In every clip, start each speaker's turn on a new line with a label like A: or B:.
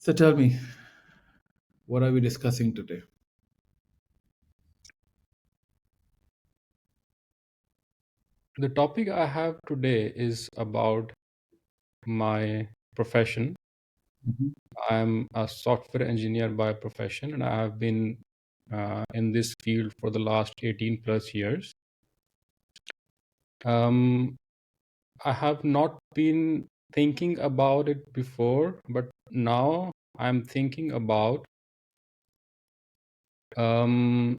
A: So tell me, what are we discussing today?
B: The topic I have today is about my profession.
A: Mhm.
B: I'm a software engineer by profession, and I have been in this field for the last 18 plus years. Um, I have not been thinking about it before, but now I'm thinking about um,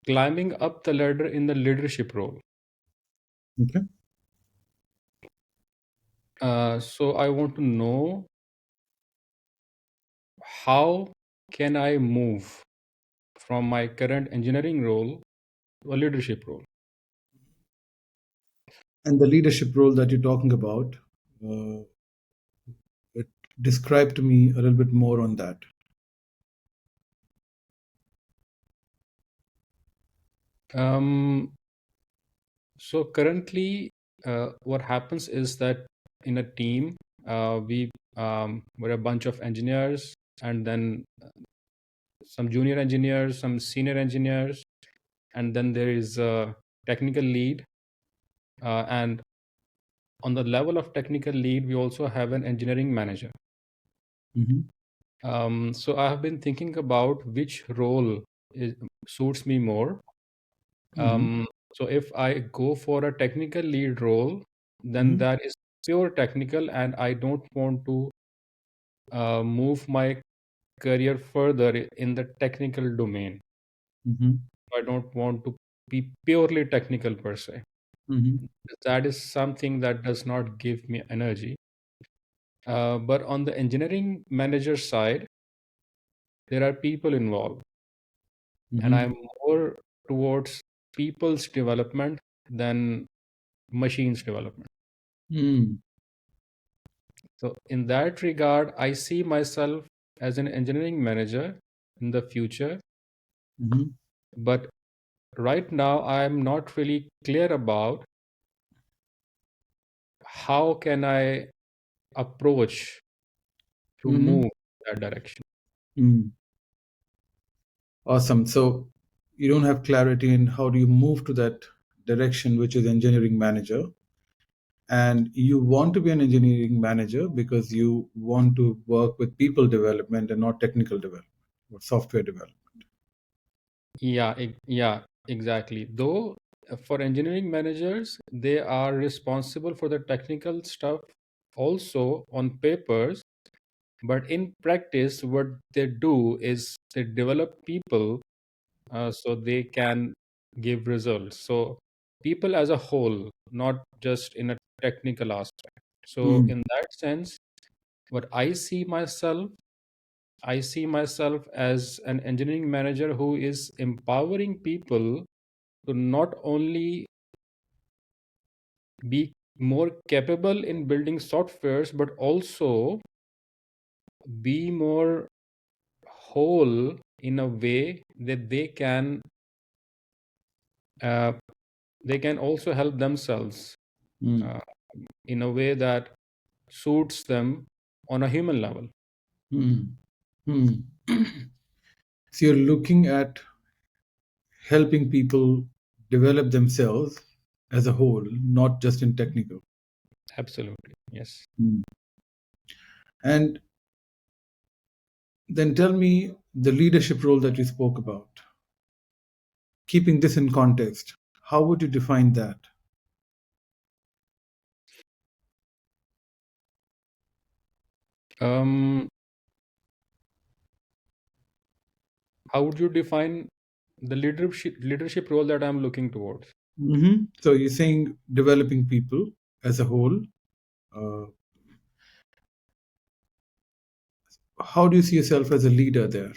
B: climbing up the ladder in the leadership role.
A: Okay.
B: So I want to know, how can I move from my current engineering role to a leadership role.
A: And the leadership role that you're talking about, uh, it, describe to me a little bit more on that.
B: Um, so currently, what happens is that in a team, we're a bunch of engineers, and then some junior engineers, some senior engineers, and then there is a technical lead. And on the level of technical lead, we also have an engineering manager.
A: Hmm.
B: So I have been thinking about which role suits me more.
A: Hmm.
B: So if I go for a technical lead role, then
A: Hmm.
B: that is pure technical, and I don't want to move my career further in the technical domain.
A: Hmm.
B: I don't want to be purely technical per se.
A: Hmm.
B: That is something that does not give me energy. But on the engineering manager side, there are people involved, and
A: Hmm.
B: I'm more towards people's development than machines development.
A: Hmm.
B: So, in that regard, I see myself as an engineering manager in the future.
A: Hmm.
B: But right now, I'm not really clear about how can I approach to
A: Hmm.
B: move that direction.
A: Hmm. Awesome. So you don't have clarity in how do you move to that direction, which is engineering manager, and you want to be an engineering manager because you want to work with people development and not technical development or software development.
B: Yeah, exactly. Though for engineering managers, they are responsible for the technical stuff also on papers, but in practice, what they do is they develop people so they can give results. So people as a whole, not just in a technical aspect. So
A: Hmm.
B: in that sense, what I see myself as an engineering manager who is empowering people to not only be more capable in building softwares, but also be more whole in a way that uh, they can also help themselves
A: Hmm.
B: uh, in a way that suits them on a human level.
A: Hmm. Hmm. So you're looking at helping people develop themselves as a whole, not just in technical.
B: Absolutely, yes.
A: Hmm. And then tell me the leadership role that you spoke about. Keeping this in context, how would you define that?
B: Um, how would you define the leadership role that I'm looking towards?
A: So you're saying developing people as a whole. Uh, how do you see yourself as a leader there?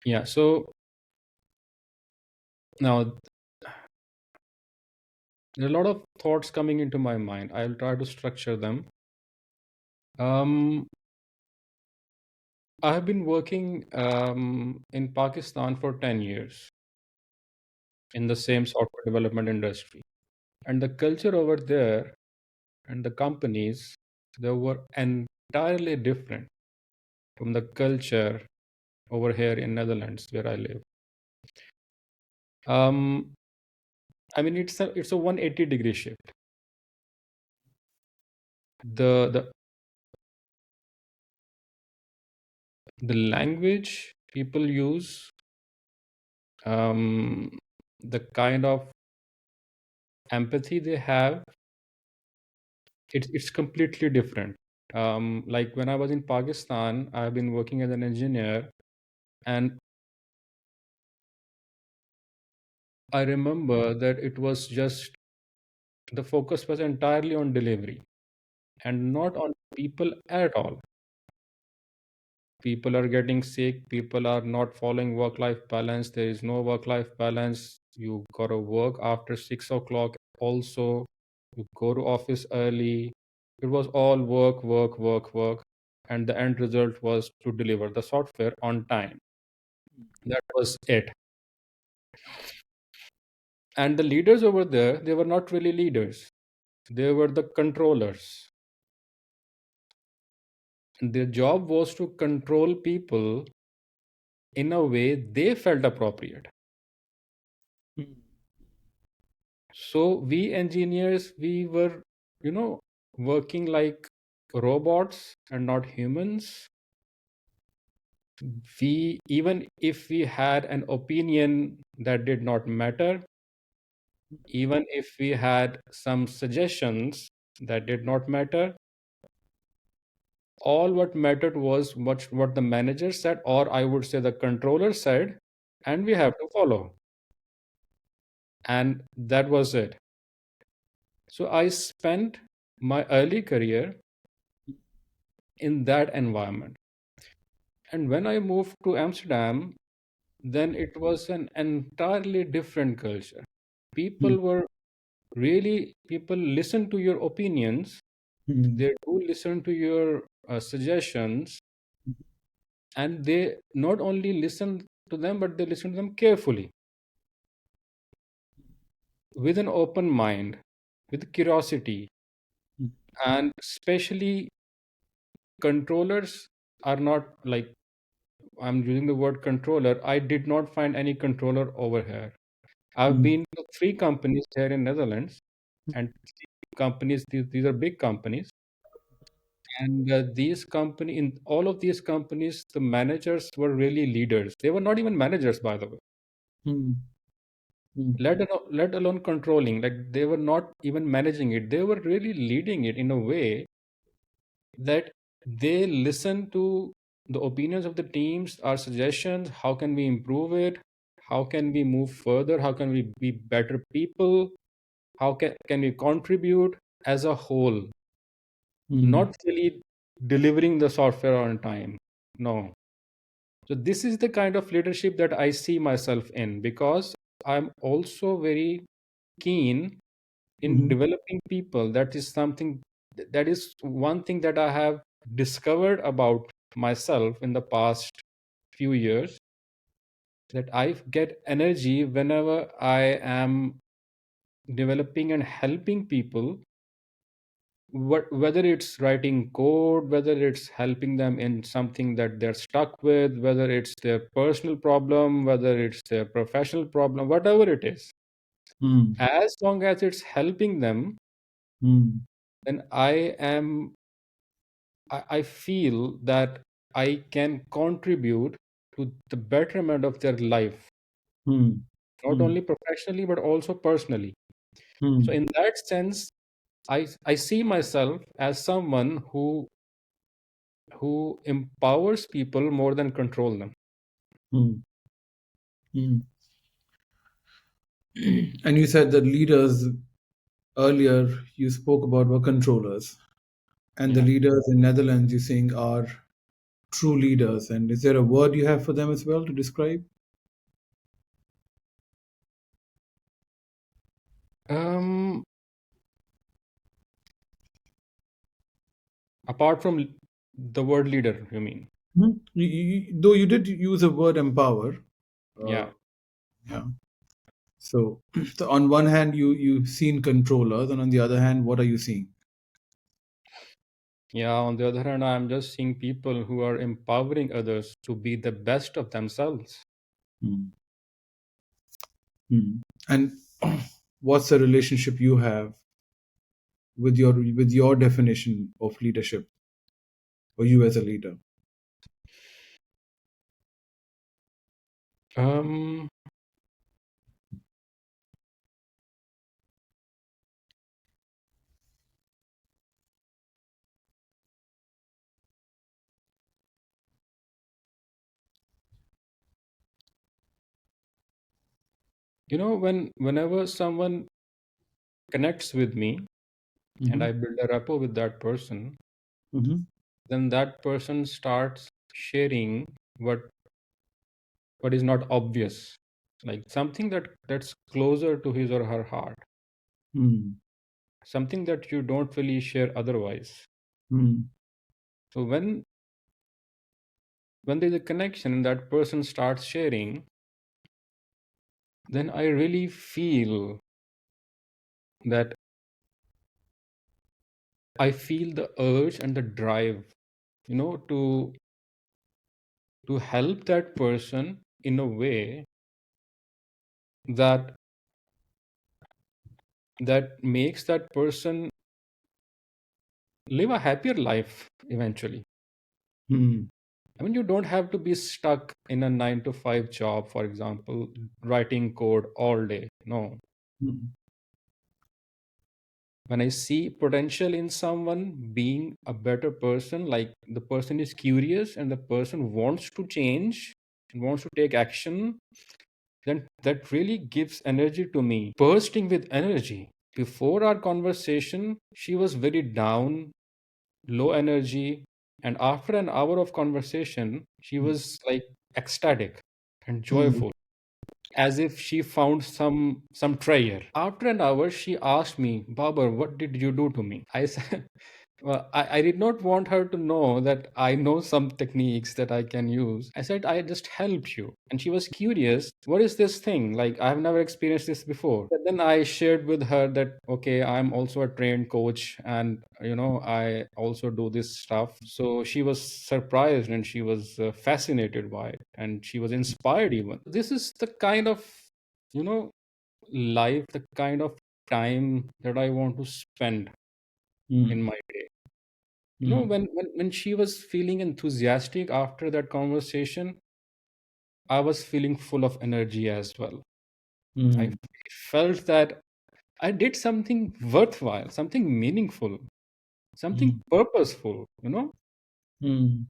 B: Yeah. So now there are a lot of thoughts coming into my mind. I'll try to structure them. Um, I have been working in Pakistan for 10 years. in the same software development industry. And the culture over there and the companies, they were entirely different from the culture over here in Netherlands where I live. Um, I mean, it's a 180-degree shift. The the language people use, um, the kind of empathy they have, it's completely different. Like when I was in Pakistan, I've been working as an engineer, and I remember that it was just the focus was entirely on delivery and not on people at all. People are getting sick, people are not following work life balance, there is no work life balance. You gotta work after 6 o'clock also, you go to office early. It was all work, work, work, work, and the end result was to deliver the software on time. That was it. And the leaders over there, they were not really leaders, they were the controllers. And their job was to control people in a way they felt appropriate.
A: Mm.
B: So we engineers, we were, you know, working like robots and not humans. We, even if we had an opinion that did not matter, even if we had some suggestions that did not matter, all what mattered was what the manager said, or I would say the controller said, and we have to follow. And that was it. So I spent my early career in that environment. And when I moved to Amsterdam, then it was an entirely different culture.
A: Mm.
B: People listen to your opinions,
A: Mm.
B: they do listen to your suggestions, and they not only listen to them, but they listen to them carefully, with an open mind, with curiosity.
A: Mm.
B: And especially controllers are not like, I'm using the word controller. I did not find any controller over here. I've
A: Mm.
B: been to three companies here in Netherlands, and companies, these are big companies, and these company in all of these companies, the managers were really leaders. They were not even managers, by the way.
A: Mm. Mm.
B: Let alone controlling. Like they were not even managing it. They were really leading it in a way that they listen to the opinions of the teams, our suggestions. How can we improve it? How can we move further? How can we be better people? How can we contribute as a whole,
A: Mm.
B: not really delivering the software on time. No. So this is the kind of leadership that I see myself in, because I'm also very keen in
A: Mhm.
B: developing people. That is one thing that I have discovered about myself in the past few years, that I get energy whenever I am developing and helping people, whether it's writing code, whether it's helping them in something that they're stuck with, whether it's their personal problem, whether it's their professional problem, whatever it is,
A: Mm.
B: as long as it's helping them,
A: Mm.
B: then I feel that I can contribute to the betterment of their life,
A: Mm.
B: not
A: Mm.
B: only professionally but also personally. So
A: Mm.
B: in that sense, I see myself as someone who empowers people more than control them.
A: Mm. Mm. And you said that leaders earlier you spoke about were controllers, and the
B: Yeah.
A: leaders in Netherlands you think are true leaders. And is there a word you have for them as well to describe?
B: Um, Apart from the word leader, you mean?
A: Hmm? Though you did use a word empower. Uh,
B: Yeah.
A: yeah. So, so on one hand, you've seen controllers, and on the other hand, what are you seeing?
B: Yeah, on the other hand, I'm just seeing people who are empowering others to be the best of themselves.
A: Hmm. Hmm. And what's the relationship you have with your definition of leadership, or you as a leader?
B: Um, whenever someone connects with me and
A: Hmm.
B: I build a rapport with that person,
A: Hmm.
B: then that person starts sharing what is not obvious, like something that's closer to his or her heart,
A: Hmm.
B: something that you don't really share otherwise.
A: Hmm.
B: So when there's a connection and that person starts sharing, then I really feel that I feel the urge and the drive, to help that person in a way that makes that person live a happier life eventually.
A: Hmm.
B: I mean, you don't have to be stuck in a 9 to 5 job, for example, writing code all day. No.
A: Hmm.
B: When I see potential in someone being a better person, like the person is curious and the person wants to change and wants to take action, then that really gives energy to me, bursting with energy. Before our conversation, she was very down, low energy, and after an hour of conversation, she was like ecstatic and
A: Hmm.
B: joyful, as if she found some treasure. After an hour, she asked me, Babar, what did you do to me? I said, well, I did not want her to know that I know some techniques that I can use. I said, I just helped you. And she was curious, what is this thing? Like, I've never experienced this before. But then I shared with her that, okay, I'm also a trained coach and, I also do this stuff. So she was surprised and she was fascinated by it and she was inspired even. This is the kind of, you know, life, the kind of time that I want to spend in
A: Hmm.
B: my day.
A: Hmm.
B: When she was feeling enthusiastic after that conversation, I was feeling full of energy as well. I
A: Hmm.
B: felt that I did something worthwhile, something meaningful, something
A: Hmm.
B: purposeful.
A: Hmm.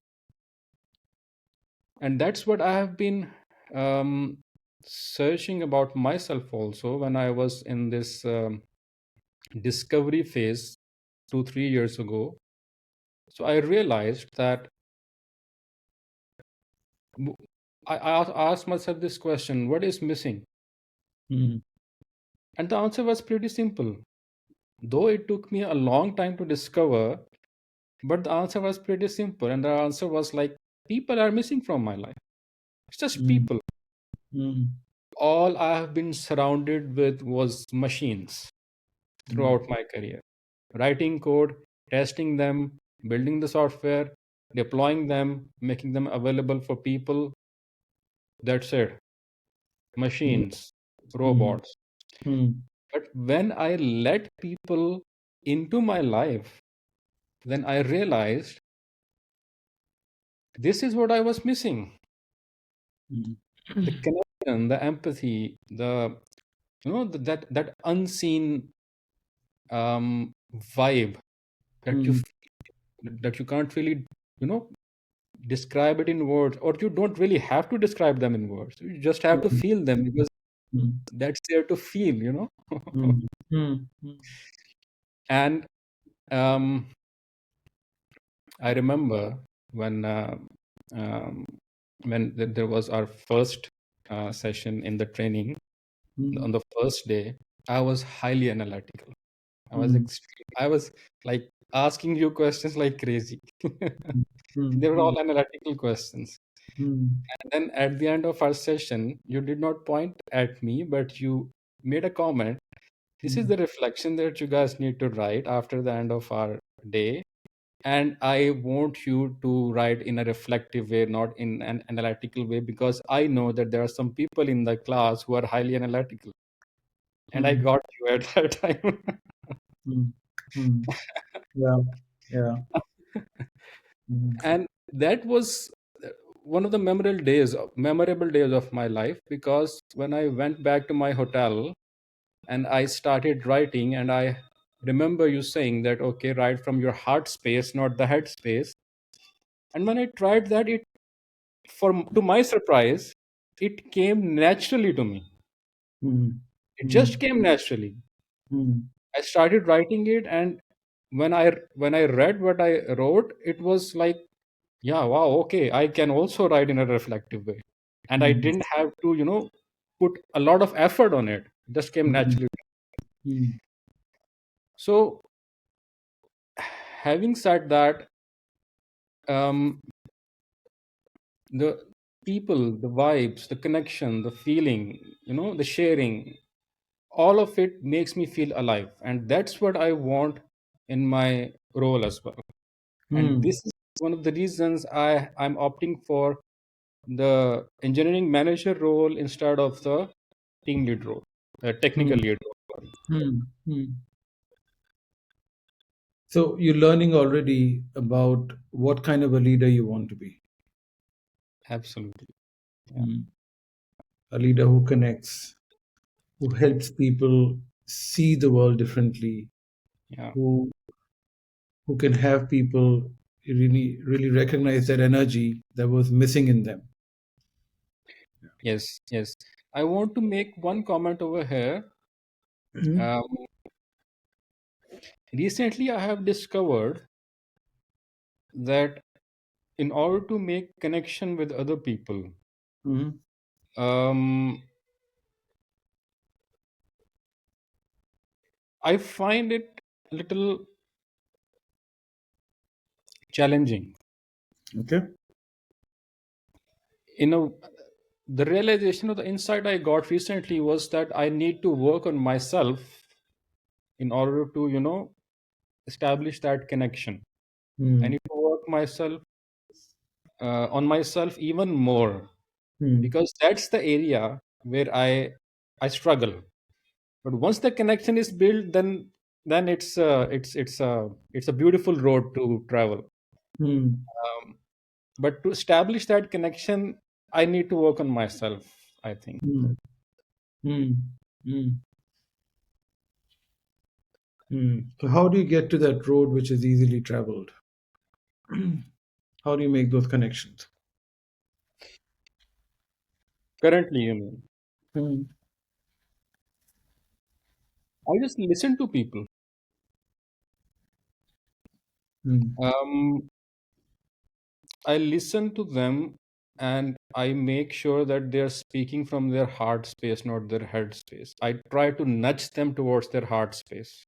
B: And that's what I have been um, searching about myself also when I was in this discovery phase 2, 3 years ago. So I realized that w- I asked myself this question: what is missing?
A: Hmm.
B: And the answer was pretty simple. Though it took me a long time to discover, but the answer was pretty simple. And the answer was like, people are missing from my life. It's just
A: Hmm.
B: people.
A: Hmm.
B: All I have been surrounded with was machines
A: Hmm.
B: throughout my career. Writing code, testing them, building the software, deploying them, making them available for people. That's it. Machines,
A: Hmm.
B: robots.
A: Hmm.
B: But when I let people into my life, then I realized this is what I was missing.
A: Hmm.
B: The connection, the empathy, that unseen vibe that
A: Hmm.
B: that you can't really, you know, describe it in words, or you don't really have to describe them in words. You just have to
A: Hmm.
B: feel them because
A: Hmm.
B: that's there to feel.
A: Hmm. Hmm. Hmm.
B: And um, I remember when um, there was our first session in the training.
A: Hmm.
B: On the first day, I was highly analytical.
A: Hmm.
B: I was like asking you questions like crazy. They were
A: Hmm.
B: all analytical questions.
A: Hmm.
B: And then at the end of our session, you did not point at me, but you made a comment. This is
A: mm,
B: the reflection that you guys need to write after the end of our day. And I want you to write in a reflective way, not in an analytical way, because I know that there are some people in the class who are highly analytical. And I
A: mm,
B: got you at that time.
A: mm, mm. Yeah, yeah. Mm,
B: And that was one of the memorable days of my life, because when I went back to my hotel and I started writing, and I remember you saying that, okay, write from your heart space, not the head space. And when I tried that, it, for to my surprise, it came naturally to me.
A: mm,
B: It just
A: mm,
B: came naturally.
A: mm,
B: I started writing it, and when I read what I wrote, it was like, yeah, wow, okay, I can also write in a reflective way. And I
A: mm,
B: didn't have to, put a lot of effort on it. It just came
A: mm,
B: naturally.
A: mm,
B: So, having said that, um, the people, the vibes, the connection, the feeling, the sharing, all of it makes me feel alive. And that's what I want in my role as well. And
A: mm,
B: this is one of the reasons I'm opting for the engineering manager role instead of the team lead role, technical
A: mm,
B: lead role.
A: mm, mm. So you're learning already about what kind of a leader you want to be.
B: Absolutely. Yeah.
A: Mm. A leader who connects, who helps people see the world differently,
B: Yeah.
A: who who can have people really really recognize that energy that was missing in them.
B: Yes. Yes. I want to make one comment over here.
A: Mhm,
B: Um, Recently, I have discovered that in order to make connection with other people,
A: mhm,
B: um, I find it little challenging.
A: okay.
B: You know, the realization of the insight I got recently was that I need to work on myself in order to, establish that connection. I
A: Mm,
B: need to work on myself even more,
A: mm,
B: because that's the area where I struggle. But once the connection is built, then it's a beautiful road to travel.
A: mm,
B: Um, but to establish that connection, I need to work on myself, I think.
A: mm, mm, mm, mm. So how do you get to that road which is easily traveled? How do you make those connections?
B: Currently, you know,
A: Mm,
B: I just listen to people.
A: mm,
B: Um, I listen to them, and I make sure that they're speaking from their heart space, not their head space. I try to nudge them towards their heart space.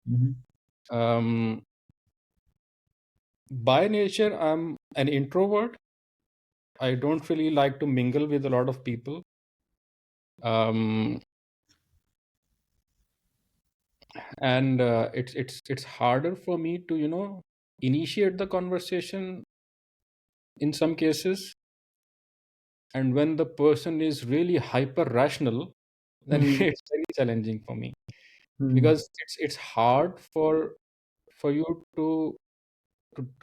A: mhm,
B: Um, by nature, I'm an introvert. I don't really like to mingle with a lot of people. Um, and it's harder for me to, initiate the conversation in some cases. And when the person is really hyper rational, then
A: mm,
B: it's very challenging for me,
A: mm,
B: because it's hard for you to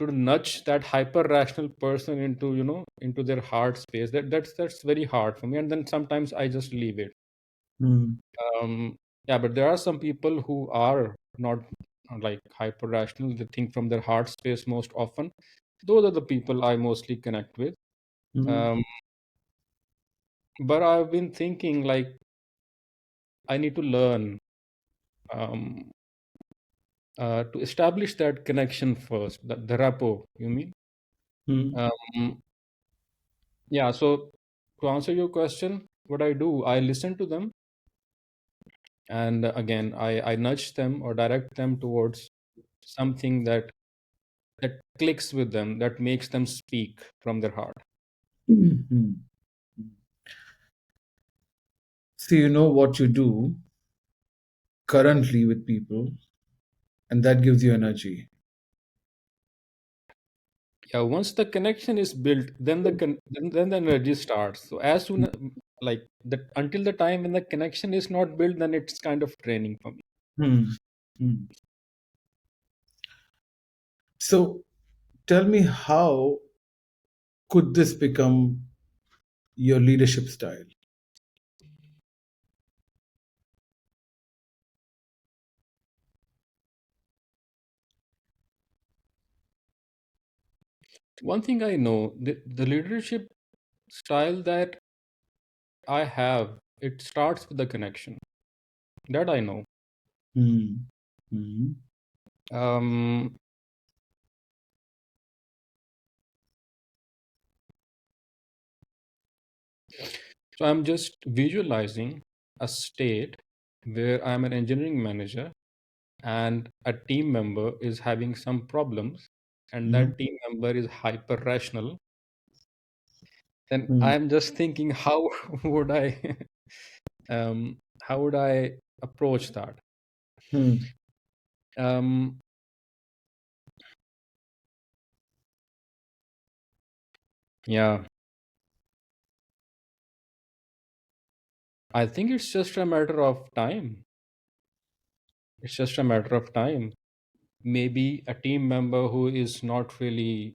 B: nudge that hyper rational person into, into their heart space. That's very hard for me, and then sometimes I just leave it.
A: mm,
B: Yeah, but there are some people who are not like hyper rational. They think from their heart space most often. Those are the people I mostly connect with.
A: mhm,
B: um, but I've been thinking, like, I need to learn, um, to establish that connection first, the rapport, you mean?
A: mm,
B: Um, yeah, so to answer your question, what I do, I listen to them, and again, I nudge them or direct them towards something that clicks with them, that makes them speak from their heart.
A: mm. So you know what you do. currently with people, and that gives you energy.
B: Yeah, once the connection is built, then then the energy starts. So as soon like that, until the time when the connection is not built, then it's kind of draining for me.
A: Hmm. Hmm. So tell me, how could this become your leadership style?
B: One thing I know, the leadership style that I have, it starts with the connection. That I know.
A: Hmm. Hmm.
B: Um, so I'm just visualizing a state where I'm an engineering manager and a team member is having some problems, and
A: Hmm.
B: that team member is hyper rational. Then
A: Hmm.
B: I'm just thinking, how would I, how would I approach that?
A: Hmm.
B: Um, yeah, I think it's just a matter of time. It's just a matter of time. Maybe a team member who is not really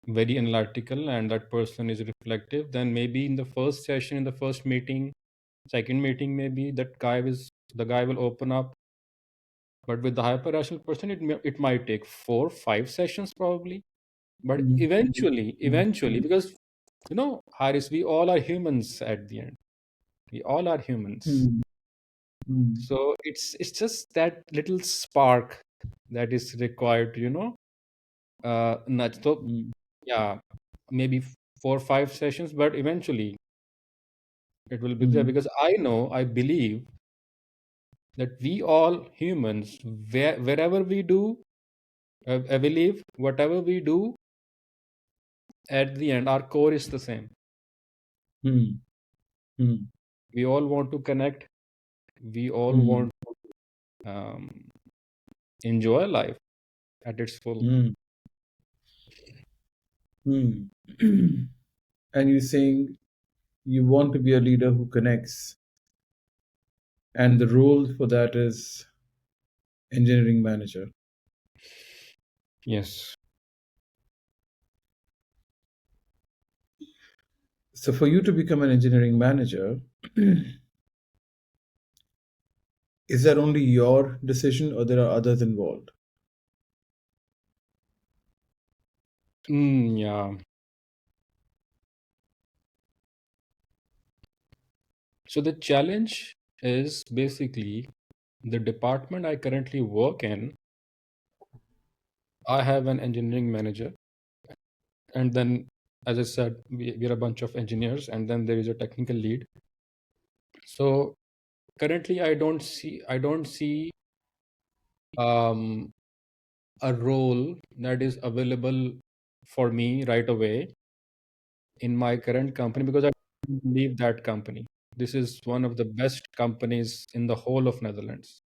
B: very analytical and that person is reflective, then maybe in the first session, in the first meeting, second meeting, maybe the guy will open up. But with the hyper rational person, it might take 4 5 sessions probably. But
A: Hmm.
B: eventually, because Haris, we all are humans at the end. We all are humans.
A: Hmm. Hmm.
B: So it's just that little spark that is required to, nudge. So
A: Hmm.
B: yeah, maybe 4 5 sessions, but eventually it will be there
A: Hmm.
B: because I believe that we all humans, wherever we do, I believe whatever we do, at the end, our core is the same.
A: Hmm. Hmm.
B: We all want to connect. We all
A: Hmm.
B: want to enjoy life at its full.
A: Hmm. Hmm. And you're saying you want to be a leader who connects, and the role for that is engineering manager.
B: Yes.
A: So for you to become an engineering manager, is that only your decision or there are others involved?
B: Yeah. So the challenge is basically the department I currently work in. I have an engineering manager, and then, as I said, we're a bunch of engineers, and then there is a technical lead. So currently, I don't see um, a role that is available for me right away in my current company because I don't leave that company. This is one of the best companies in the whole of Netherlands.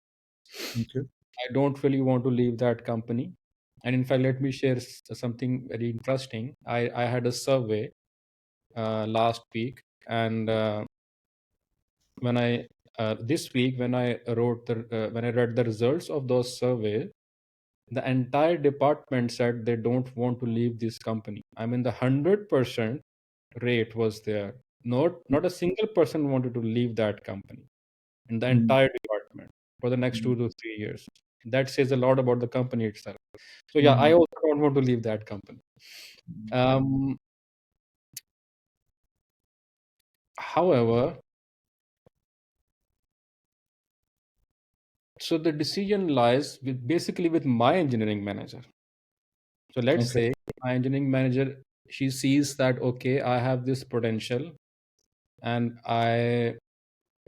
A: Okay.
B: I don't really want to leave that company. And in fact, let me share something very interesting. I had a survey last week, and when I this week when I read the results of those surveys, the entire department said they don't want to leave this company. I mean, the 100% rate was there. Not a single person wanted to leave that company in the
A: Hmm.
B: entire department for the next
A: Hmm.
B: 2 to 3 years. That says a lot about the company itself. So yeah, I
A: Hmm.
B: also don't want to leave that company. Um, However, so the decision lies with basically with my engineering manager. So let's
A: Okay.
B: say my engineering manager, she sees that okay, I have this potential and I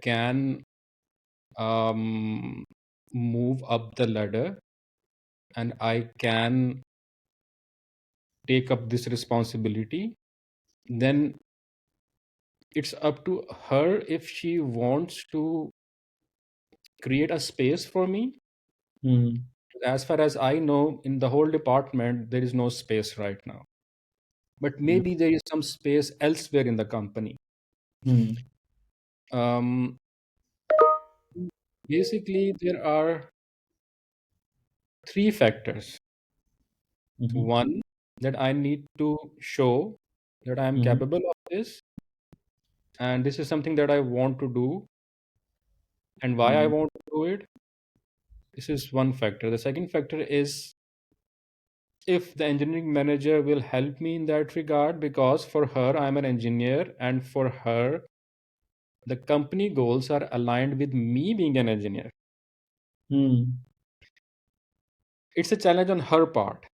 B: can um, move up the ladder and I can take up this responsibility, then it's up to her if she wants to create a space for me.
A: Mm.
B: As far as I know, in the whole department, there is no space right now. But
A: Mm.
B: maybe there is some space elsewhere in the company.
A: Mm.
B: Um, Basically, there are three factors.
A: Mhm.
B: One, that I need to show that I am
A: Mhm.
B: capable of this, and this is something that I want to do, and why I
A: Mhm.
B: want to do it. This is one factor. The second factor is if the engineering manager will help me in that regard, because for her, I'm an engineer, and for her, the company goals are aligned with me being an engineer.
A: Mm.
B: It's a challenge on her part.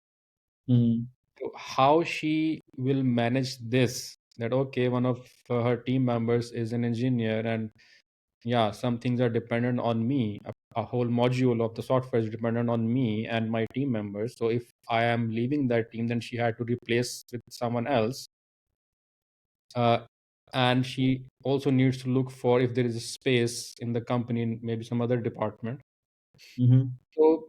A: Mm.
B: So how she will manage this, that okay, one of her team members is an engineer, and yeah, some things are dependent on me. A whole module of the software is dependent on me and my team members. So if I am leaving that team, then she had to replace with someone else. uh, and she also needs to look for if there is a space in the company in maybe some other department.
A: Mhm.
B: So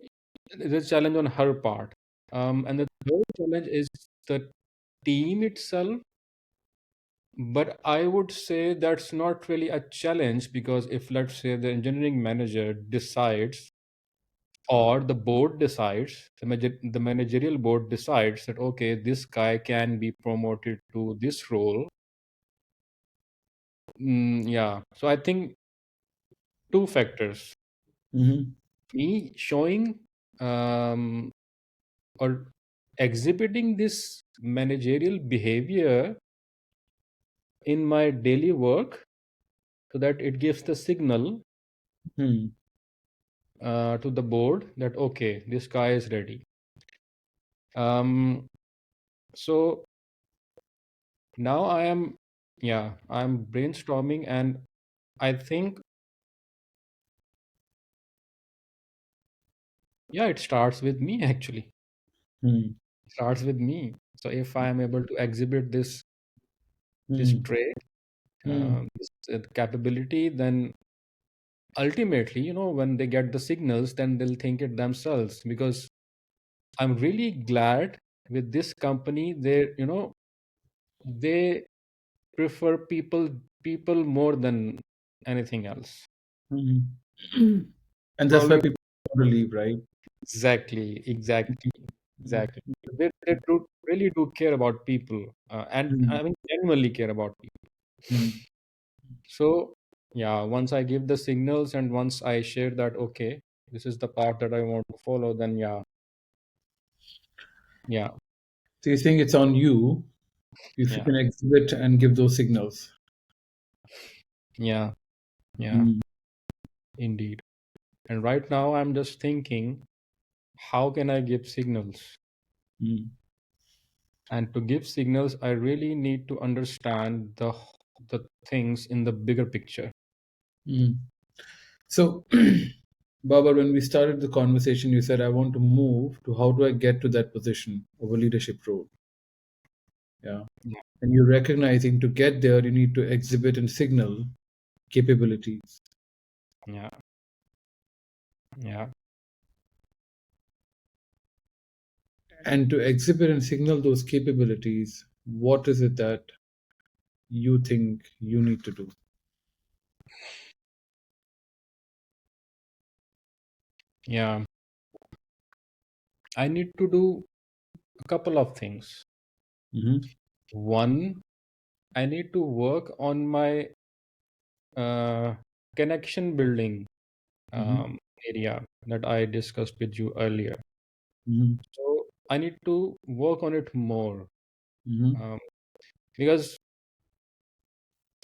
B: there's a challenge on her part. And the third challenge is the team itself. But I would say that's not really a challenge, because if, let's say, the engineering manager decides, or the board decides, the managerial board decides that okay, this guy can be promoted to this role. Yeah. So I think two factors:
A: Mhm.
B: me showing um, or exhibiting this managerial behavior in my daily work, so that it gives the signal
A: Mm.
B: to the board that okay, this guy is ready. So now I'm brainstorming, and I think, yeah, it starts with me actually.
A: Mm.
B: It starts with me. So if I am able to exhibit this
A: Mm.
B: trait,
A: Mm.
B: this capability, then ultimately, when they get the signals, then they'll think it themselves. Because I'm really glad with this company, they prefer people more than anything else.
A: Mm. And that's why
B: Probably.
A: people want to leave, right?
B: Exactly. They do, really do care about people, and
A: Mm.
B: I mean genuinely care about people.
A: Mm.
B: So yeah, once I give the signals and once I share that okay, this is the path that I want to follow, then yeah,
A: So you think it's on you if you
B: yeah,
A: can exhibit and give those signals.
B: yeah, yeah,
A: Mm.
B: indeed. And right now I'm just thinking, how can I give signals?
A: Mm.
B: And to give signals, I really need to understand the things in the bigger picture.
A: Mm. So, Baba, when we started the conversation, you said, I want to move to how do I get to that position of a leadership role? Yeah.
B: Yeah,
A: And you're recognizing to get there, you need to exhibit and signal capabilities.
B: yeah, yeah,
A: And to exhibit and signal those capabilities, what is it that you think you need to do?
B: yeah. I need to do a couple of things.
A: Mm-hmm.
B: One, I need to work on my uh, connection building
A: Mm-hmm.
B: area that I discussed with you earlier.
A: Mm-hmm.
B: So I need to work on it more,
A: Mm-hmm.
B: um, because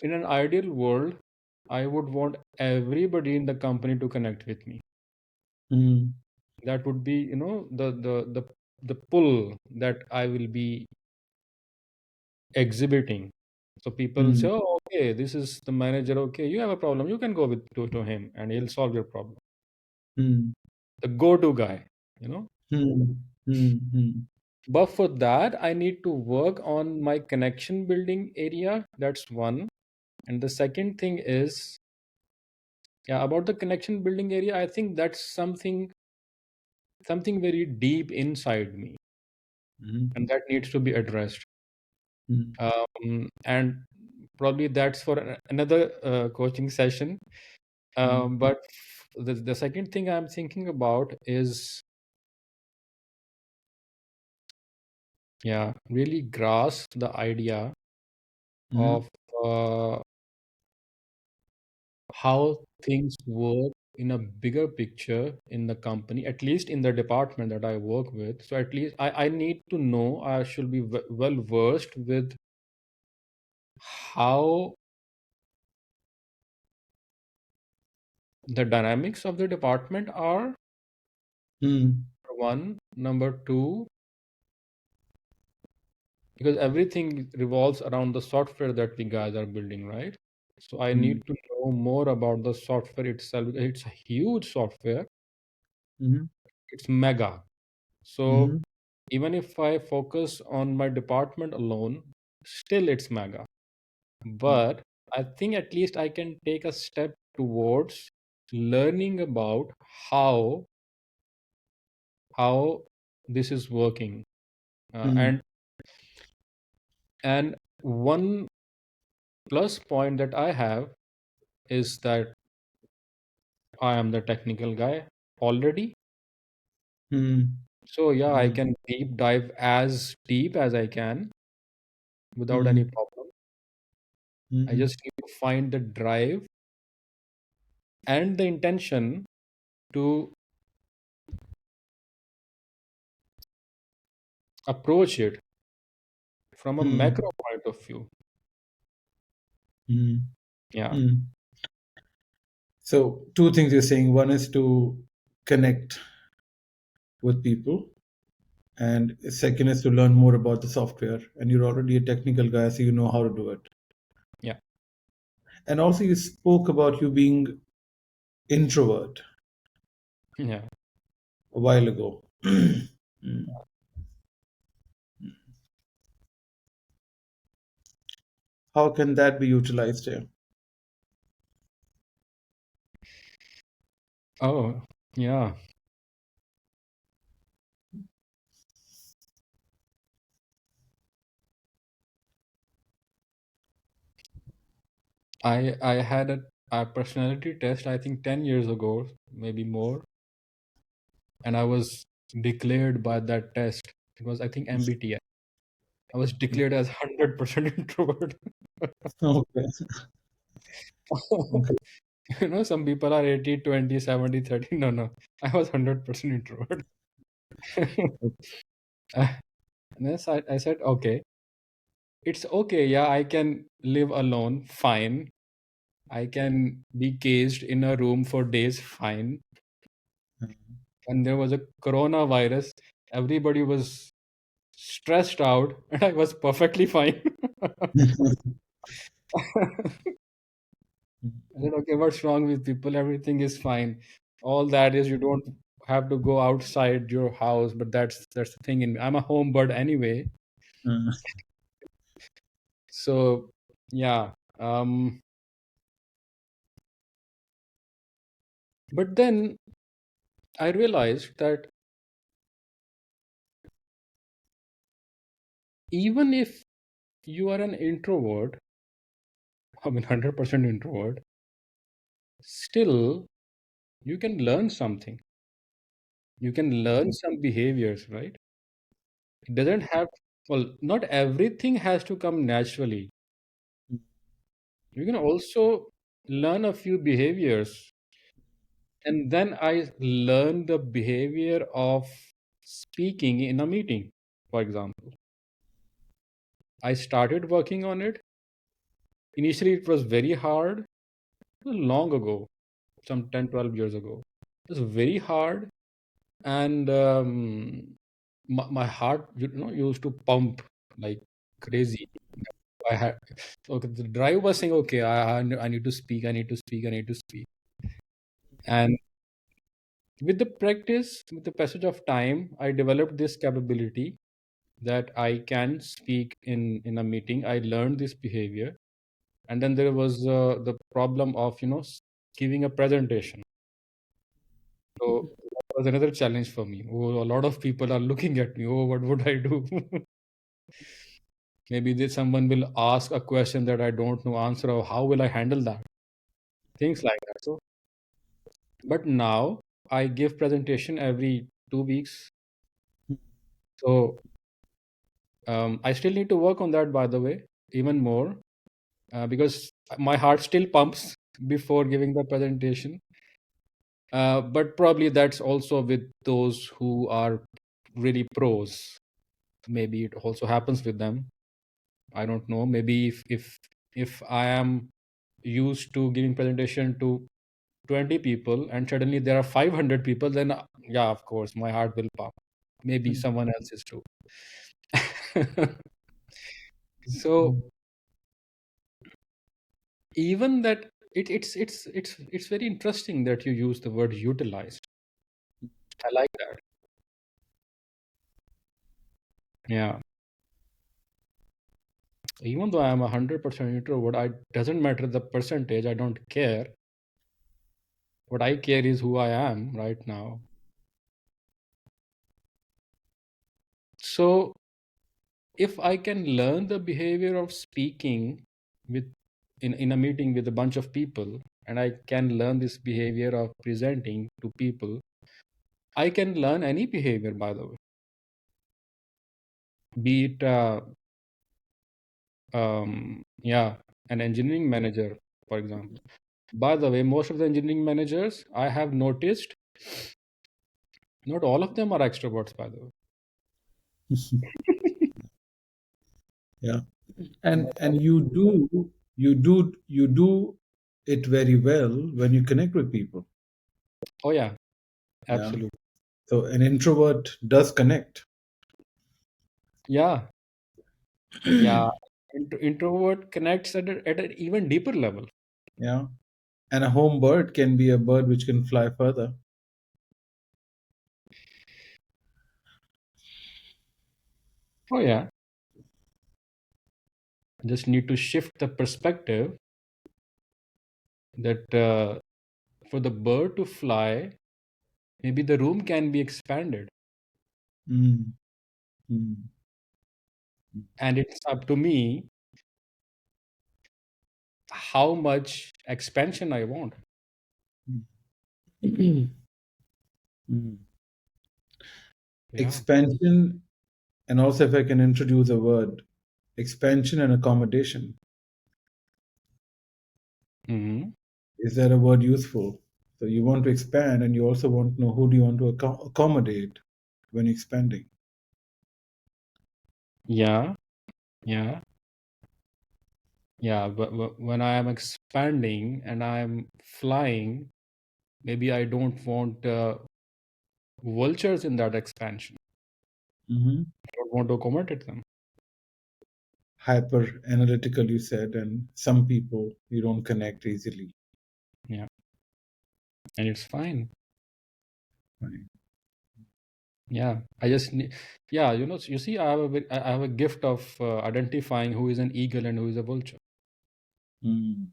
B: in an ideal world, I would want everybody in the company to connect with me.
A: Mm-hmm.
B: That would be, the pull that I will be exhibiting. So people say, "Oh, okay, this is the manager. Okay, you have a problem. You can go to him, and he'll solve your problem."
A: Mm-hmm.
B: The go-to guy.
A: Mm-hmm.
B: But for that, I need to work on my connection building area. That's one. And the second thing is Yeah, about the connection building area, I think that's something very deep inside me, and
A: Mhm.
B: that needs to be addressed.
A: Mhm.
B: And probably that's for another coaching session.
A: Mhm.
B: But the second thing I'm thinking about is, yeah, really grasp the idea
A: Mhm.
B: of uh, how things work in a bigger picture in the company, at least in the department that I work with. So at least I need to know, I should be well versed with how the dynamics of the department are,
A: Mhm.
B: number one. Number two, because everything revolves around the software that we guys are building, right? So I need
A: Mhm.
B: to know more about the software itself. It's a huge software.
A: Mhm.
B: It's mega. So
A: Mhm.
B: even if I focus on my department alone, still it's mega.
A: Mhm.
B: But I think at least I can take a step towards learning about how how this is working. Uh,
A: Mhm.
B: and and one plus point that I have is that I am the technical guy already.
A: Mhm.
B: So yeah, I
A: Mhm.
B: can deep dive as deep as I can without any
A: Mhm.
B: problem. I
A: Mhm.
B: just need to find the drive and the intention to approach it from a
A: Mhm.
B: macro point of view.
A: Mhm.
B: Yeah,
A: Mhm. So, two things you're saying. One is to connect with people, and second is to learn more about the software. And you're already a technical guy, so you know how to do it.
B: yeah,
A: And also, you spoke about you being introvert
B: yeah.
A: a while ago. Mm. How can that be utilized here?
B: Oh, yeah. I had a personality test, I think 10 years ago, maybe more, and I was declared by that test. It was, I think, MBTI. I was declared as 100% introvert.
A: Okay. Okay.
B: Some people are 80, 20, 70, 30. No, no. I was 100% introvert. Uh, and yes, I said, okay, it's okay. Yeah, I can live alone. Fine. I can be caged in a room for days. Fine. When there was a coronavirus, everybody was stressed out, and I was perfectly fine. I said, okay, what's wrong with people? Everything is fine. All that is you don't have to go outside your house, but that's the thing in me. I'm a home bird anyway. So yeah. Um but then I realized that even if you are an introvert, I mean 100% introvert, still you can learn something. You can learn some behaviors, right? It doesn't have, well, not everything has to come naturally. You can also learn a few behaviors. And then I learned the behavior of speaking in a meeting, for example. I started working on it. Initially, it was very hard. It was long ago, some 10, 12 years ago. It was very hard. And my heart, used to pump like crazy. I had, okay, the drive was saying, okay, I need to speak, I need to speak, I need to speak. And with the practice, with the passage of time, I developed this capability that I can speak in a meeting. I learned this behavior, and then there was the problem of giving a presentation. So that was another challenge for me. Oh, a lot of people are looking at me. Oh, what would I do? Maybe someone will ask a question that I don't know answer of. How will I handle that? Things like that. So, but now I give presentation every 2 weeks. So I still need to work on that, by the way, even more, because my heart still pumps before giving the presentation. But probably that's also with those who are really pros. Maybe it also happens with them. I don't know. Maybe if I am used to giving presentation to 20 people and suddenly there are 500 people, then yeah, of course, my heart will pump. Maybe someone else is too. So even that it's very interesting that you use the word utilized. I like that. Yeah. Even though I am 100% introvert, I doesn't matter the percentage. I don't care. What I care is who I am right now. So if I can learn the behavior of speaking with in a meeting with a bunch of people, and I can learn this behavior of presenting to people, I can learn any behavior, by the way. Be it yeah, an engineering manager, for example. By the way, most of the engineering managers I have noticed, not all of them are extroverts, by the way.
A: Yeah. And you do it very well when you connect with people.
B: Oh yeah,
A: Yeah.
B: absolutely.
A: So an introvert does connect.
B: Yeah, yeah. Introvert connects at an even deeper level.
A: Yeah. And a home bird can be a bird which can fly further.
B: Oh yeah, just need to shift the perspective that for the bird to fly, maybe the room can be expanded,
A: Mm, mm,
B: and it's up to me how much expansion I want.
A: mm. Mm.
B: Yeah.
A: Expansion, and also if I can introduce a word, expansion and accommodation.
B: Hmm.
A: Is that a word useful? So you want to expand and you also want to know who do you want to accommodate when you're expanding.
B: Yeah. Yeah. Yeah. But when I am expanding and I am flying, maybe I don't want vultures in that expansion.
A: Hmm.
B: I don't want to accommodate them.
A: Hyper analytical, you said, and some people you don't connect easily.
B: Yeah. And it's fine.
A: Right.
B: Yeah. I just need, yeah, you see, I have a gift of identifying who is an eagle and who is a vulture.
A: Mm.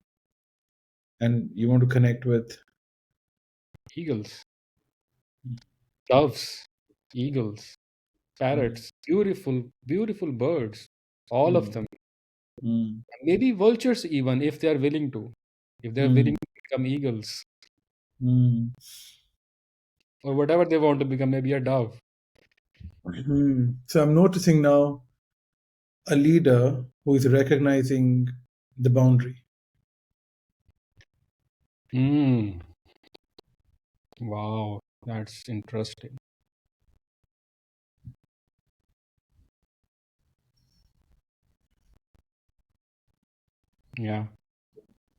A: And you want to connect with.
B: Eagles, doves, eagles,
A: Mm,
B: parrots, beautiful, beautiful birds, all of
A: mm,
B: them.
A: mm,
B: Maybe vultures, even if they are willing to, if they're willing
A: mm,
B: to become eagles
A: mm,
B: or whatever they want to become, maybe a dove.
A: mm. So I'm noticing now a leader who is recognizing the boundary.
B: Hmm. Wow, that's interesting. Yeah,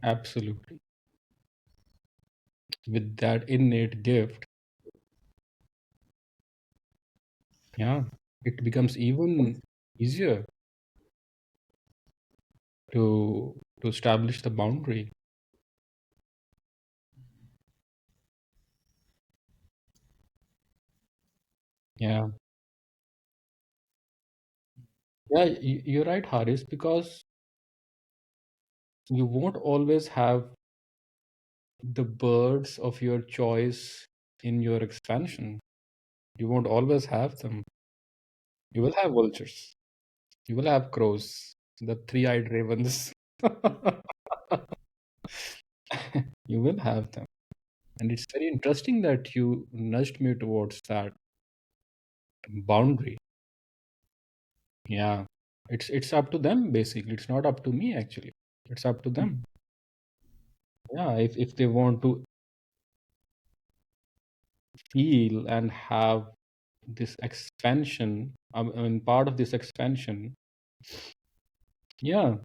B: absolutely. With that innate gift, yeah, it becomes even easier to establish the boundary. Yeah, yeah, you're right, Haris, because you won't always have the birds of your choice in your expansion. You won't always have them. You will have vultures. You will have crows, the three-eyed ravens. You will have them. And it's very interesting that you nudged me towards that boundary. Yeah. It's up to them basically. It's not up to me actually. It's up to them. Yeah, if they want to feel and have this expansion, I mean part of this expansion, yeah,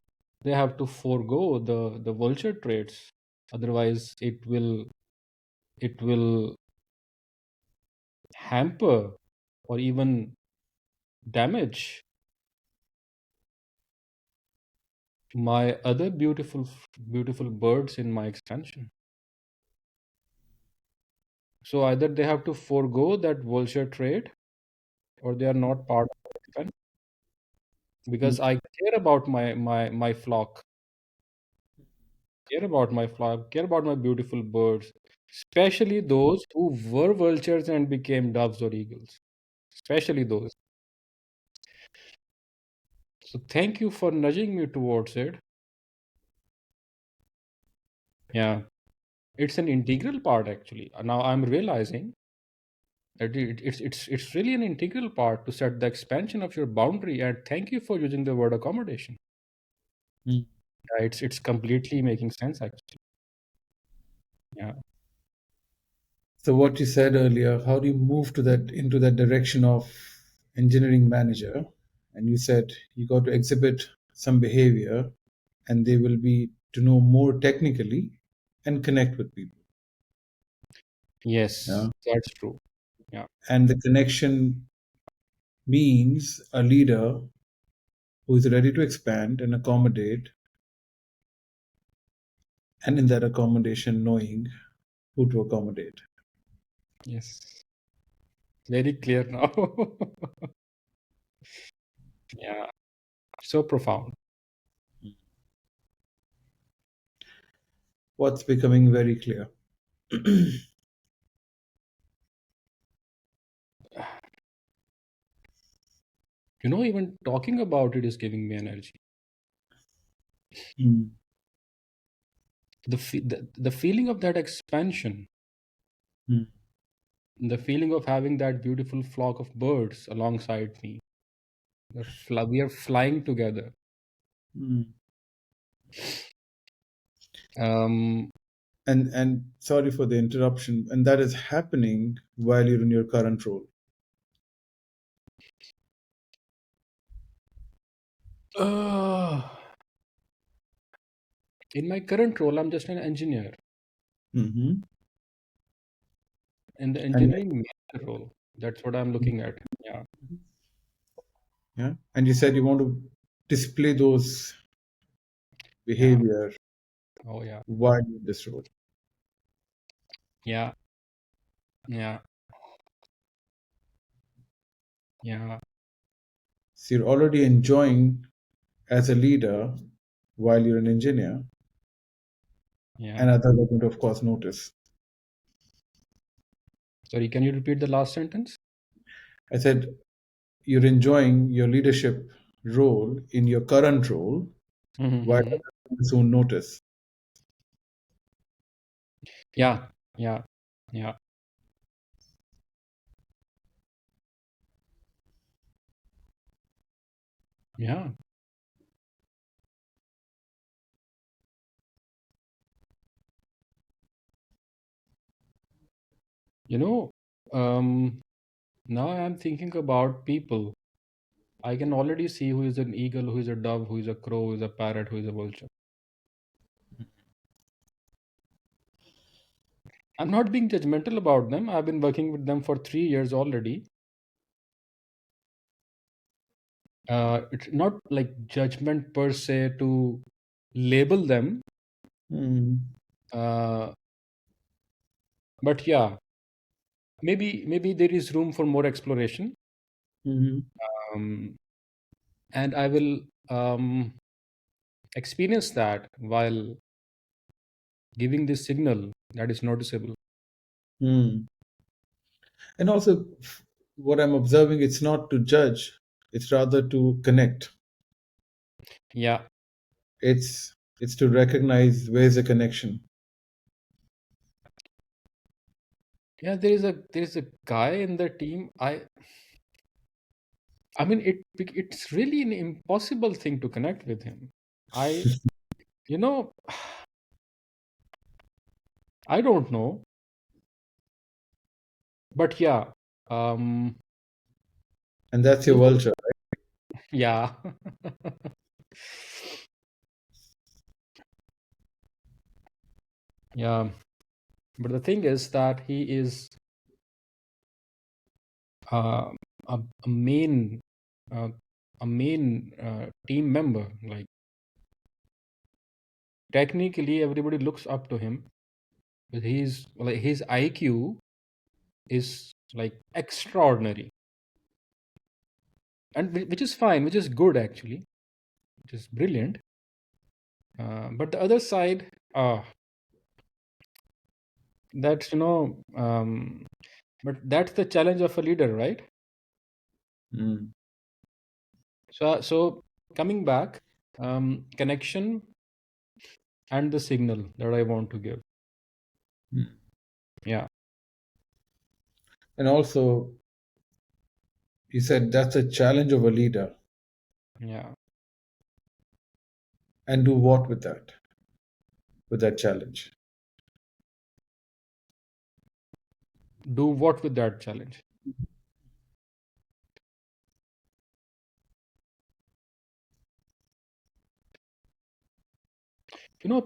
B: they have to forego the vulture traits. Otherwise it will hamper or even damage my other beautiful birds in my expansion. So either they have to forego that vulture trait or they are not part of the expansion
A: Mm.
B: because I care about my flock, care about my flock, care about my beautiful birds, especially those who were vultures and became doves or eagles, especially those. So thank you for nudging me towards it. Yeah, it's an integral part actually. Now I'm realizing that it's really an integral part to set the expansion of your boundary. And thank you for using the word accommodation.
A: Mm.
B: Yeah, it's completely making sense actually. Yeah.
A: So what you said earlier, how do you move to that into that direction of engineering manager? And you said you got to exhibit some behavior, and they will be to know more technically and connect with people.
B: Yes,
A: Yeah.
B: that's true. Yeah.
A: And the connection means a leader who is ready to expand and accommodate, and in that accommodation, knowing who to accommodate.
B: Yes. Very clear now. Yeah. So profound.
A: What's becoming very clear?
B: Even talking about it is giving me energy.
A: Mm,
B: The feeling of that expansion,
A: mm,
B: the feeling of having that beautiful flock of birds alongside me. We are flying together.
A: mm.
B: Um,
A: And sorry for the interruption. And that is happening while you're in your current role.
B: uh, in my current role, I'm just an engineer.
A: Hmm.
B: In the
A: And
B: engineering manager role, that's what I'm looking at. Yeah,
A: yeah, and you said you want to display those
B: yeah.
A: behavior
B: Oh, yeah,
A: while in this role.
B: yeah, yeah, yeah,
A: So you're already enjoying as a leader while you're an engineer,
B: yeah.
A: and others are going to, of course, notice.
B: Sorry, can you repeat the last sentence?
A: I said you're enjoying your leadership role in your current role while
B: Mm-hmm.
A: others will soon notice.
B: Yeah, yeah, yeah, yeah. You know, um, now I'm thinking about people. I can already see who is an eagle, who is a dove, who is a crow, who is a parrot, who is a vulture. I'm not being judgmental about them. I've been working with them for 3 years already. It's not like judgment per se to label them,
A: Mm,
B: uh, but yeah, maybe there is room for more exploration,
A: mhm,
B: um, and I will experience that while giving this signal that is noticeable.
A: Hmm. And also, what I'm observing, it's not to judge, it's rather to connect.
B: Yeah,
A: It's to recognize where's the connection.
B: yeah. There is a guy in the team. I mean, it's really an impossible thing to connect with him. I you know I don't know, but yeah, um,
A: And that's your
B: he's the
A: vulture.
B: yeah, yeah. But the thing is that he is uh, a main uh, team member. Like technically, everybody looks up to him, but his IQ is like extraordinary, and which is fine, which is good actually, which is brilliant. But the other side, that's but that's the challenge of a leader, right?
A: Mm.
B: So coming back, connection and the signal that I want to give.
A: Mm.
B: Yeah,
A: And also, you said that's a challenge of a leader.
B: yeah.
A: And do what with that challenge?
B: Do what with that challenge?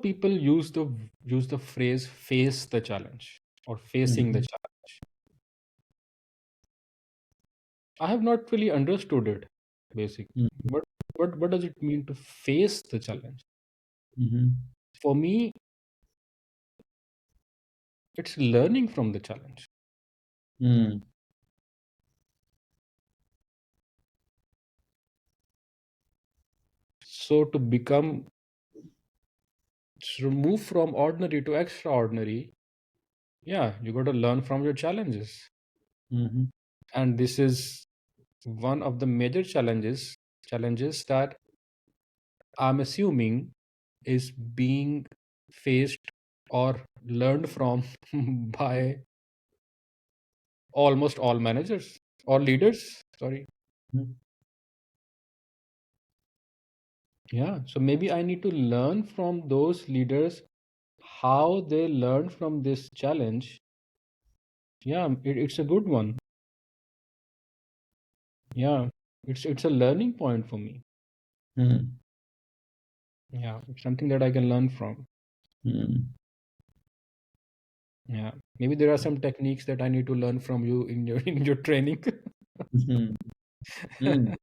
B: People use the phrase "face the challenge" or "facing the
A: Mhm.
B: challenge." I have not really understood it, basically.
A: Mm.
B: But what does it mean to face the challenge?
A: Mhm.
B: For me, it's learning from the challenge.
A: Mm.
B: So to move from ordinary to extraordinary, yeah, you got to learn from your challenges.
A: Mhm.
B: And this is one of the major challenges that I'm assuming is being faced or learned from by almost all managers or leaders. Sorry.
A: Mhm.
B: Yeah. So maybe I need to learn from those leaders how they learned from this challenge. Yeah, it's a good one. Yeah. It's a learning point for me.
A: Mm.
B: Yeah. It's something that I can learn from.
A: Mm.
B: Yeah. Maybe there are some techniques that I need to learn from you in your in your training.
A: Mhm. Mm.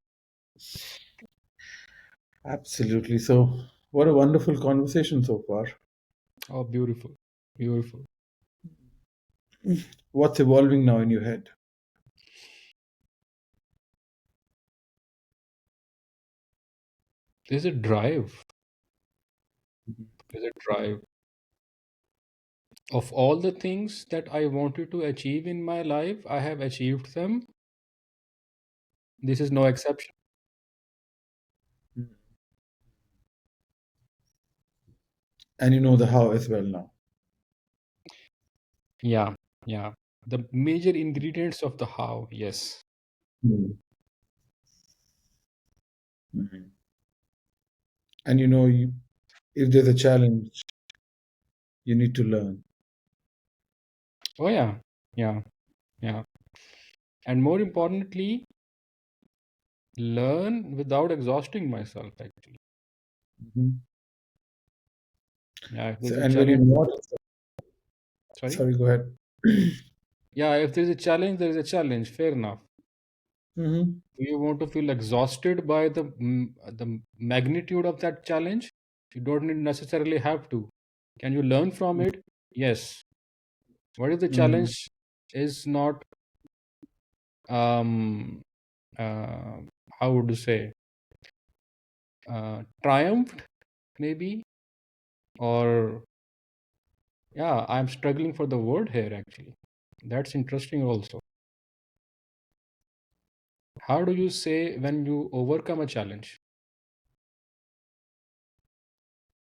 A: Absolutely. So, what a wonderful conversation so far.
B: Oh, beautiful. Beautiful.
A: What's evolving now in your head?
B: There's a drive.
A: Mhm.
B: There's a drive. Of all the things that I wanted to achieve in my life, I have achieved them. This is no exception.
A: Mm. And you know the how as well now.
B: Yeah. Yeah. The major ingredients of the how, yes.
A: Mm. Mhm. And you know, if there's a challenge, you need to learn.
B: Oh, yeah. Yeah. Yeah. And more importantly, learn without exhausting myself, actually.
A: Mhm.
B: Yeah. If
A: So,
B: there's a
A: and when you're
B: challenge,
A: not,
B: sorry.
A: sorry, go ahead.
B: Yeah. If there's a challenge, there is a challenge. Fair enough.
A: Mhm.
B: Do you want to feel exhausted by the magnitude of that challenge? You don't necessarily have to. Can you learn from it? Yes. What if the
A: Mhm.
B: challenge is not um uh, how would you say triumphed maybe, or Yeah, I'm struggling for the word here actually. That's interesting also. How do you say when you overcome a challenge?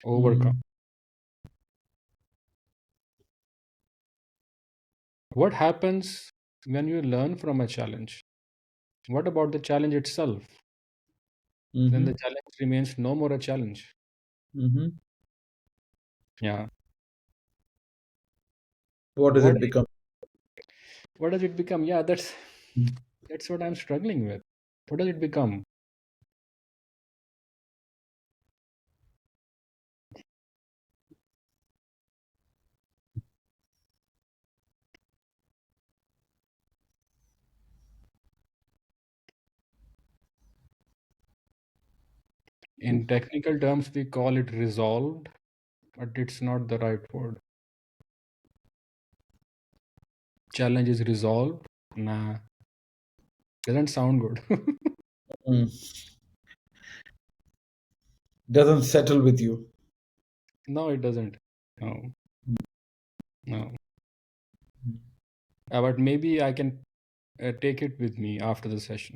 B: Overcome.
A: Mm,
B: What happens when you learn from a challenge? What about the challenge itself? Then the
A: mm-hmm,
B: challenge remains no more a challenge.
A: mm-hmm.
B: Yeah.
A: What does
B: What
A: it become?
B: what does it become? Yeah, that's what I'm struggling with. What does it become? In technical terms, we call it resolved, but it's not the right word. Challenge is resolved. Nah, doesn't sound good.
A: Mm. Doesn't settle with you.
B: No, it doesn't. No, no.
A: Mm-hmm.
B: But maybe I can take it with me after the session.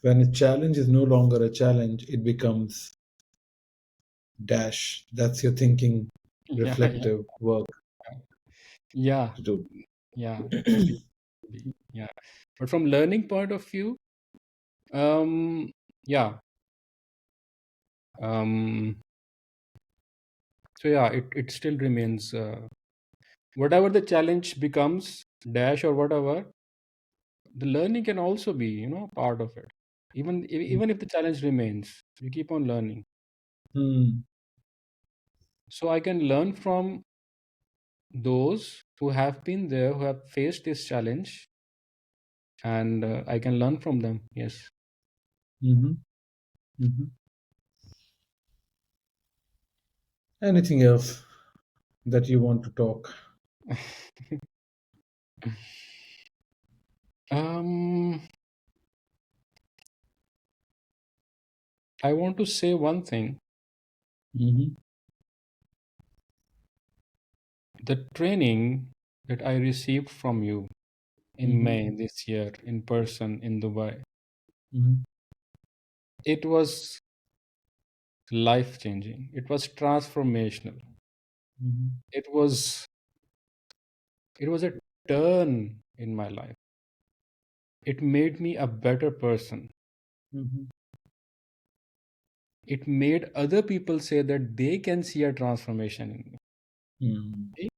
A: When a challenge is no longer a challenge, it becomes dash. That's your thinking,
B: Yeah, yeah,
A: reflective work
B: yeah,
A: to do.
B: yeah. Could be, could be. Yeah. But from learning point of view, yeah. Um, so yeah, it still remains. Whatever the challenge becomes, dash or whatever, the learning can also be, part of it. Even if the challenge remains, you keep on learning.
A: Hmm.
B: So I can learn from those who have been there, who have faced this challenge, and I can learn from them. Yes.
A: Mm-hmm. Mm-hmm. Anything else that you want to talk?
B: um, I want to say one thing.
A: Mm-hmm.
B: The training that I received from you in
A: Mm-hmm.
B: May this year in person in Dubai,
A: Mm-hmm.
B: it was life changing. It was transformational.
A: Mm-hmm.
B: It was it was a turn in my life. It made me a better person.
A: Mm-hmm.
B: It made other people say that they can see a transformation in me.
A: Mm-hmm.
B: Okay?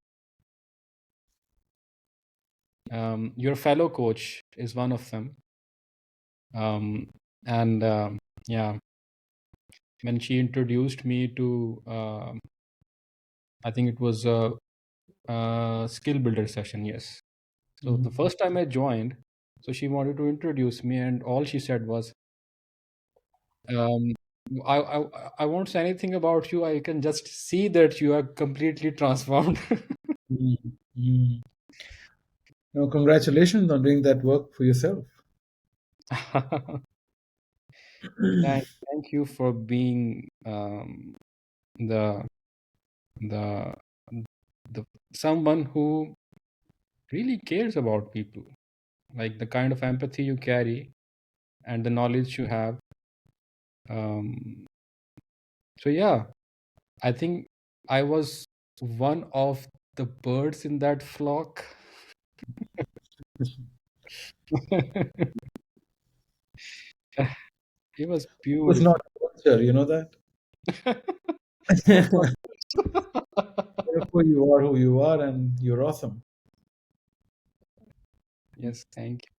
B: Your fellow coach is one of them. And yeah, when she introduced me to, I think it was a skill builder session. Yes. So the
A: Mm-hmm.
B: first time I joined, so she wanted to introduce me, and all she said was, um, I won't say anything about you. I can just see that you are completely transformed.
A: Mm-hmm. Now, congratulations on doing that work for yourself.
B: Thank you for being the the the someone who really cares about people, like the kind of empathy you carry and the knowledge you have. Um, so yeah, I think I was one of the birds in that flock. It was
A: Was
B: beautiful.
A: not a culture, you know that?
B: Of course.
A: Therefore, you are who you are, and you're awesome.
B: Yes, thank you.